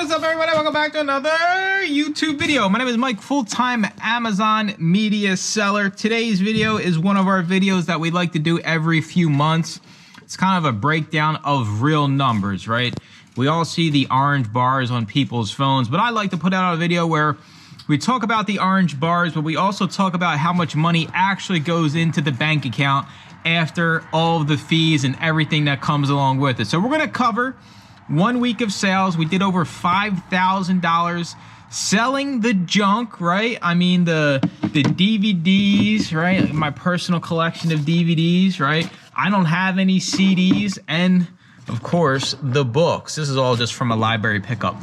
What's up, everybody? Welcome back to another YouTube video. My name is Mike, full-time Amazon media seller. Today's video is one of our videos that we like to do every few months. It's kind of a breakdown of real numbers, right? We all see the orange bars on people's phones, but I like to put out a video where we talk about the orange bars, but we also talk about how much money actually goes into the bank account after all of the fees and everything that comes along with it. So we're gonna cover 1 week of sales. We did over $5,000 selling the junk, right? I mean the DVDs, right? My personal collection of DVDs, right? I don't have any CDs, and of course the books. This is all just from a library pickup.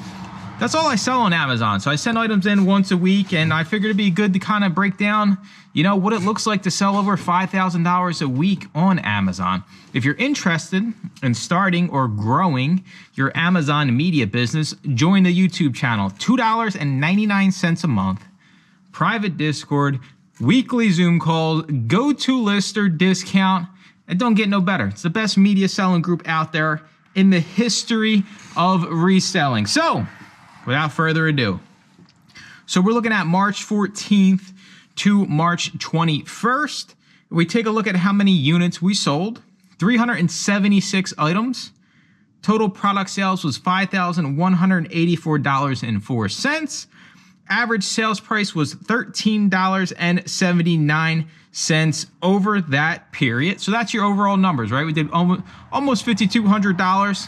That's all I sell on Amazon. So I send items in once a week, and I figured it'd be good to kind of break down, you know, what it looks like to sell over $5,000 a week on Amazon. If you're interested in starting or growing your Amazon media business, join the YouTube channel. $2.99 a month, private Discord, weekly Zoom calls, go-to lister discount, and don't get no better. It's the best media selling group out there in the history of reselling. So, without further ado, so we're looking at March 14th to March 21st. We take a look at how many units we sold. 376 items. Total product sales was $5,184.04. Average sales price was $13.79 over that period. So that's your overall numbers, right? We did almost $5,200.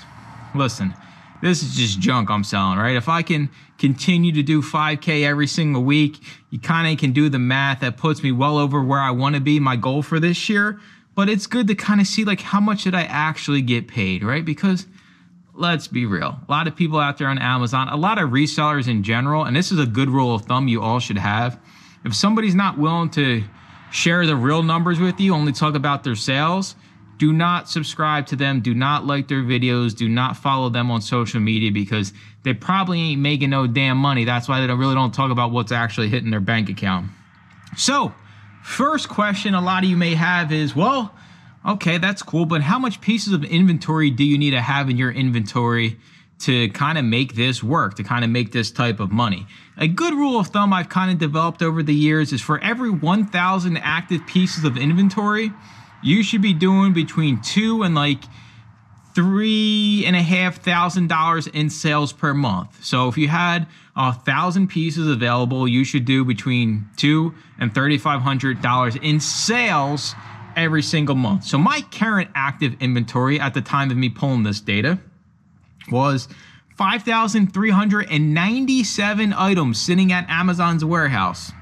Listen, this is just junk I'm selling, right? If I can continue to do 5K every single week, you kind of can do the math. That puts me well over where I want to be, my goal for this year. But it's good to kind of see, like, how much did I actually get paid, right? Because let's be real. A lot of people out there on Amazon, a lot of resellers in general, and this is a good rule of thumb you all should have. If somebody's not willing to share the real numbers with you, only talk about their sales, do not subscribe to them, do not like their videos, do not follow them on social media, because they probably ain't making no damn money. That's why they really don't talk about what's actually hitting their bank account. So, first question a lot of you may have is, well, okay, that's cool, but how much pieces of inventory do you need to have in your inventory to kind of make this work, to kind of make this type of money? A good rule of thumb I've kind of developed over the years is for every 1,000 active pieces of inventory, you should be doing between $2,000 and like $3,500 in sales per month. So if you had 1,000 pieces available, you should do between $2,000 and $3,500 in sales every single month. So my current active inventory at the time of me pulling this data was 5,397 items sitting at Amazon's warehouse.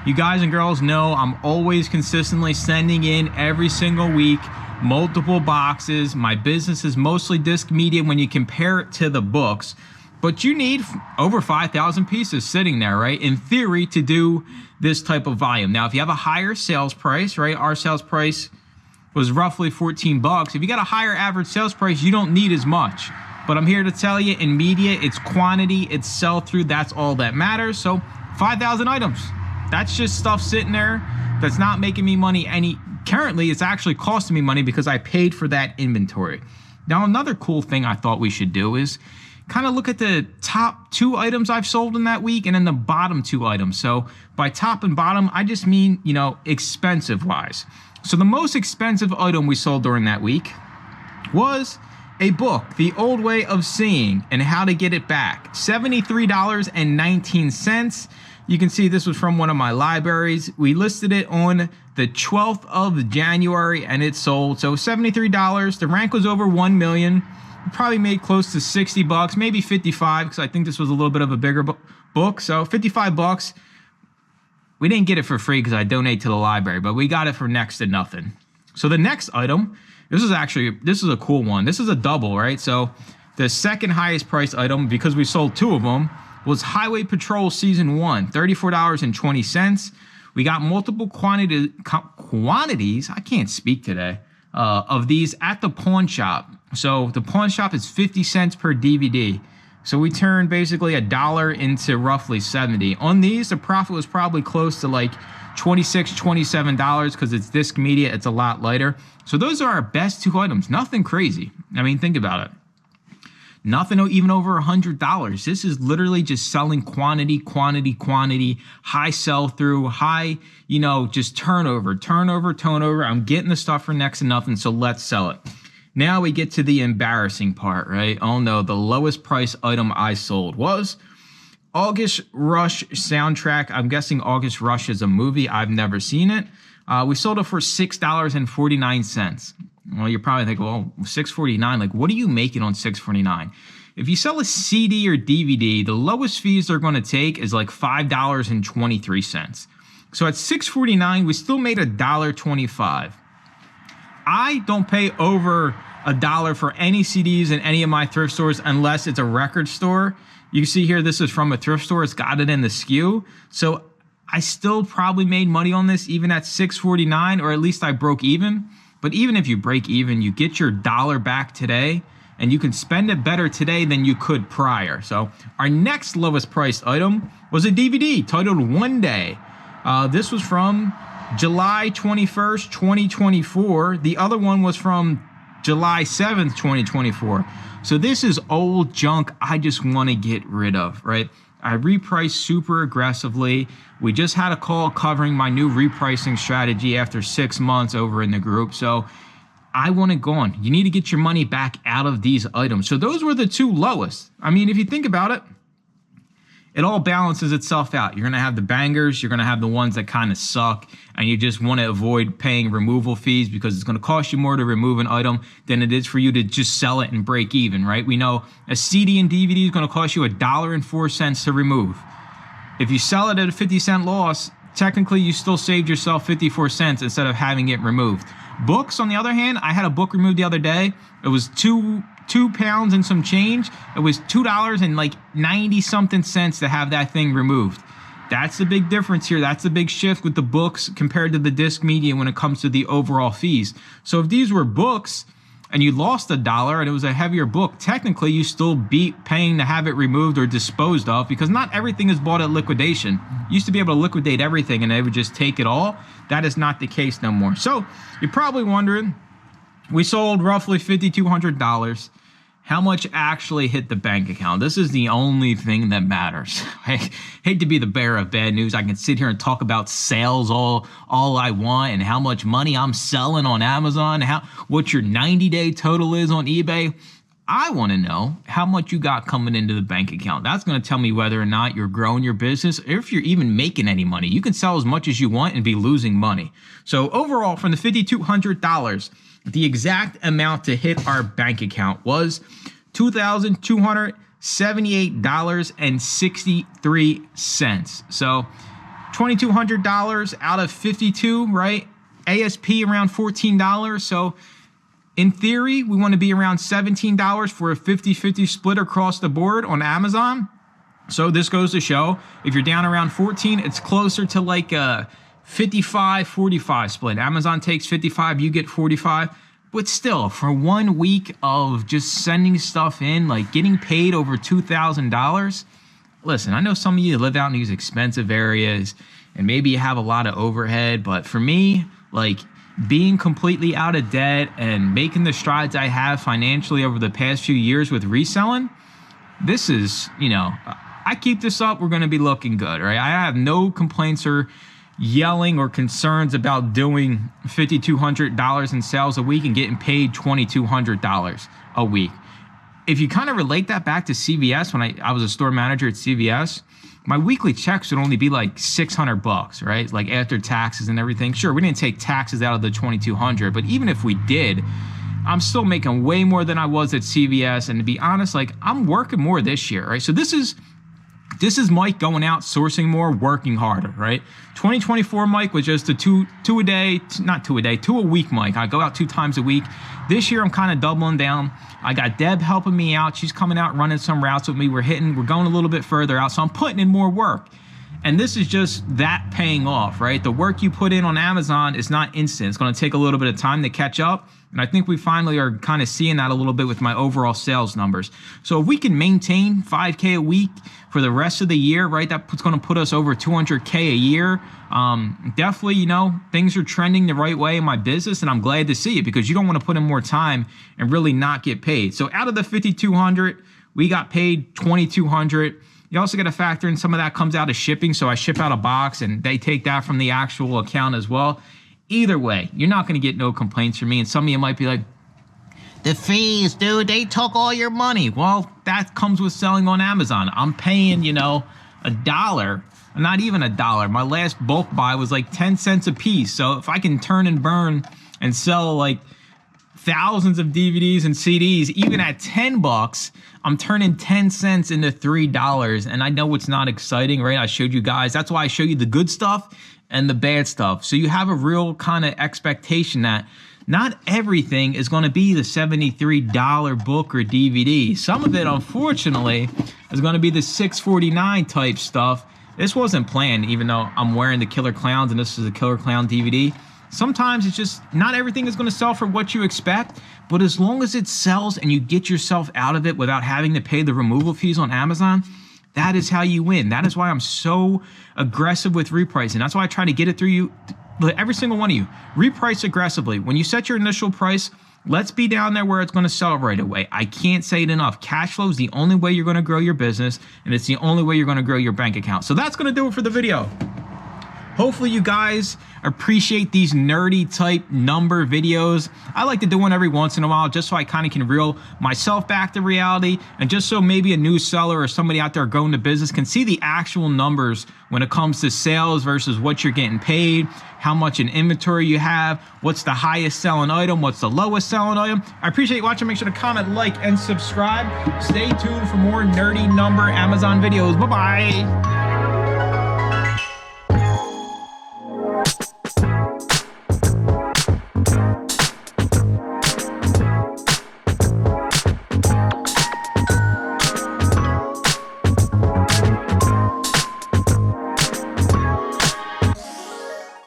You guys and girls know I'm always consistently sending in every single week multiple boxes. My business is mostly disc media when you compare it to the books, but you need over 5,000 pieces sitting there, right? In theory, to do this type of volume. Now, if you have a higher sales price, right? Our sales price was roughly 14 bucks. If you got a higher average sales price, you don't need as much. But I'm here to tell you, in media, it's quantity, it's sell-through, that's all that matters. So 5,000 items. That's just stuff sitting there that's not making me money currently. It's actually costing me money because I paid for that inventory. Now, another cool thing I thought we should do is kind of look at the top 2 items I've sold in that week and then the bottom 2 items. So by top and bottom, I just mean, you know, expensive wise. So the most expensive item we sold during that week was a book, The Old Way of Seeing and How to Get It Back, $73.19. You can see this was from one of my libraries. We listed it on the 12th of January and it sold. So $73. The rank was over 1 million. We probably made close to 60 bucks, maybe 55, because I think this was a little bit of a bigger book. So 55 bucks. We didn't get it for free because I donate to the library, but we got it for next to nothing. So the next item, this is a cool one. This is a double, right? So the second highest priced item, because we sold 2 of them, was Highway Patrol Season 1, $34.20. We got multiple quantities, I can't speak today, of these at the pawn shop. So the pawn shop is 50 cents per DVD. So we turned basically $1 into roughly 70. On these, the profit was probably close to like $26, $27 because it's disc media, it's a lot lighter. So those are our best 2 items, nothing crazy. I mean, think about it. Nothing even over $100. This is literally just selling quantity, high sell through, high, just turnover. I'm getting the stuff for next to nothing, so let's sell it. Now we get to the embarrassing part, right? Oh no, the lowest price item I sold was August Rush soundtrack. I'm guessing August Rush is a movie. I've never seen it. We sold it for $6.49. Well, you're probably thinking, well, $6.49, like what are you making on $6.49? If you sell a CD or DVD, the lowest fees they're going to take is like $5.23. So at $6.49, we still made $1.25. I don't pay over $1 for any CDs in any of my thrift stores unless it's a record store. You can see here, this is from a thrift store. It's got it in the SKU. So I still probably made money on this even at $6.49, or at least I broke even. But even if you break even, you get your dollar back today, and you can spend it better today than you could prior. So our next lowest priced item was a DVD titled One Day. This was from July 21st, 2024. The other one was from July 7th, 2024. So this is old junk I just want to get rid of, right? I repriced super aggressively. We just had a call covering my new repricing strategy after 6 months over in the group. So I want it gone. You need to get your money back out of these items. So those were the two lowest. I mean, if you think about it, it all balances itself out. You're going to have the bangers. You're going to have the ones that kind of suck. And you just want to avoid paying removal fees because it's going to cost you more to remove an item than it is for you to just sell it and break even, right? We know a CD and DVD is going to cost you $1.04 to remove. If you sell it at a 50-cent loss, technically you still saved yourself 54 cents instead of having it removed. Books, on the other hand, I had a book removed the other day. It was £2 and some change. It was $2.90 something to have that thing removed. That's the big difference here. That's the big shift with the books compared to the disc media when it comes to the overall fees. So if these were books and you lost $1 and it was a heavier book, technically you still beat paying to have it removed or disposed of, because not everything is bought at liquidation. You used to be able to liquidate everything and they would just take it all. That is not the case no more. So you're probably wondering, we sold roughly $5,200. How much actually hit the bank account? This is the only thing that matters. I hate to be the bearer of bad news. I can sit here and talk about sales all I want and how much money I'm selling on Amazon, what your 90-day total is on eBay. I want to know how much you got coming into the bank account. That's going to tell me whether or not you're growing your business, or if you're even making any money. You can sell as much as you want and be losing money. So overall, from the $5,200, the exact amount to hit our bank account was $2,278.63. So $2,200 out of 52, right? ASP around $14. So in theory, we want to be around $17 for a 50-50 split across the board on Amazon. So this goes to show, if you're down around 14, it's closer to like a 55-45 split. Amazon takes 55, you get 45. But still, for 1 week of just sending stuff in, like getting paid over $2,000, listen, I know some of you live out in these expensive areas and maybe you have a lot of overhead, but for me, like being completely out of debt and making the strides I have financially over the past few years with reselling, this is, I keep this up, we're going to be looking good, right? I have no complaints or yelling or concerns about doing $5,200 in sales a week and getting paid $2,200 a week. If you kind of relate that back to CVS, when I was a store manager at CVS, my weekly checks would only be like $600, right? Like after taxes and everything. Sure, we didn't take taxes out of the $2,200, but even if we did, I'm still making way more than I was at CVS. And to be honest, like I'm working more this year, right? So this is Mike going out, sourcing more, working harder, right? 2024 Mike was just a two a week Mike. I go out 2 times a week. This year I'm kind of doubling down. I got Deb helping me out. She's coming out running some routes with me. We're going a little bit further out, so I'm putting in more work. And this is just that paying off, right? The work you put in on Amazon is not instant. It's going to take a little bit of time to catch up. And I think we finally are kind of seeing that a little bit with my overall sales numbers. So if we can maintain 5K a week for the rest of the year, right, that's going to put us over 200K a year. Definitely, things are trending the right way in my business, and I'm glad to see it because you don't want to put in more time and really not get paid. So out of the 5,200, We got paid $2,200. You also got to factor in some of that comes out of shipping. So I ship out a box and they take that from the actual account as well. Either way, you're not going to get no complaints from me. And some of you might be like, the fees, dude, they took all your money. Well, that comes with selling on Amazon. I'm paying, you know, $1, not even $1. My last bulk buy was like 10 cents a piece. So if I can turn and burn and sell like thousands of DVDs and CDs, even at $10, I'm turning 10 cents into $3. And I know it's not exciting, right? I showed you guys. That's why I show you the good stuff and the bad stuff. So you have a real kind of expectation that not everything is going to be the $73 book or DVD. Some of it, unfortunately, is going to be the $6.49 type stuff. This wasn't planned, even though I'm wearing the Killer Clowns and this is a Killer Clown DVD. Sometimes it's just not everything is going to sell for what you expect, but as long as it sells and you get yourself out of it without having to pay the removal fees on Amazon, that is how you win. That is why I'm so aggressive with repricing. That's why I try to get it through you. Every single one of you, reprice aggressively. When you set your initial price, let's be down there where it's going to sell right away. I can't say it enough. Cash flow is the only way you're going to grow your business, and it's the only way you're going to grow your bank account. So that's going to do it for the video. Hopefully you guys appreciate these nerdy type number videos. I like to do one every once in a while just so I kind of can reel myself back to reality, and just so maybe a new seller or somebody out there going to business can see the actual numbers when it comes to sales versus what you're getting paid, how much in inventory you have, what's the highest selling item, what's the lowest selling item. I appreciate you watching. Make sure to comment, like, and subscribe. Stay tuned for more nerdy number Amazon videos. Bye-bye.